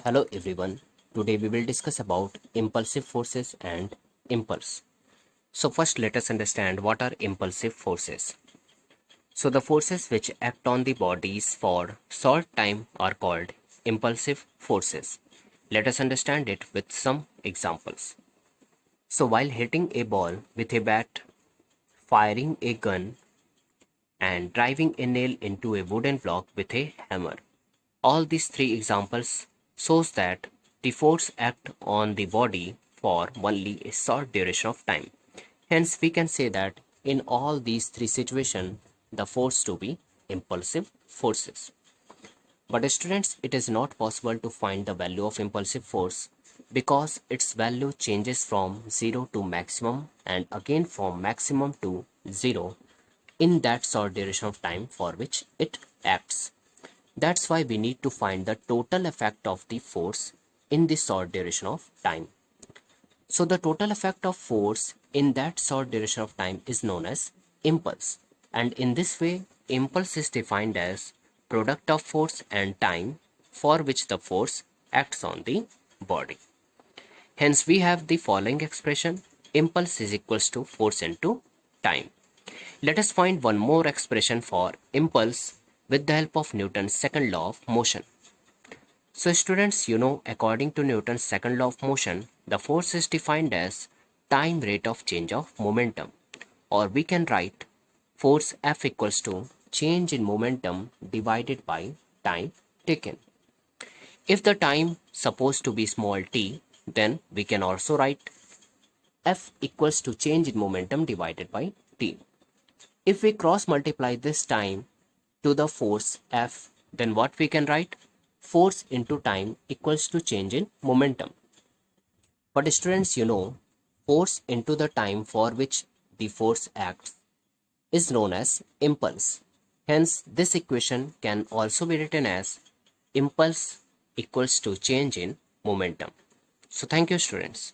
Hello everyone. Today we will discuss about impulsive forces and impulse. So first let us understand what are impulsive forces. So the forces which act on the bodies for short time are called impulsive forces. Let us understand it with some examples. So while hitting a ball with a bat, firing a gun and driving a nail into a wooden block with a hammer. All these three examples shows that the force act on the body for only a short duration of time. Hence, we can say that in all these three situations, the force to be impulsive forces. But students, it is not possible to find the value of impulsive force because its value changes from 0 to maximum and again from maximum to 0 in that short duration of time for which it acts. That's why we need to find the total effect of the force in this short duration of time. So the total effect of force in that short duration of time is known as impulse. And in this way, impulse is defined as product of force and time for which the force acts on the body. Hence, we have the following expression: impulse is equals to force into time. Let us find one more expression for impulse with the help of Newton's second law of motion. So students, according to Newton's second law of motion, the force is defined as time rate of change of momentum. Or we can write force F equals to change in momentum divided by time taken. If the time supposed to be small t, then we can also write F equals to change in momentum divided by t. If we cross multiply this time to the force F, then what we can write? Force into time equals to change in momentum. But students, force into the time for which the force acts is known as impulse. Hence, this equation can also be written as impulse equals to change in momentum. So thank you, students.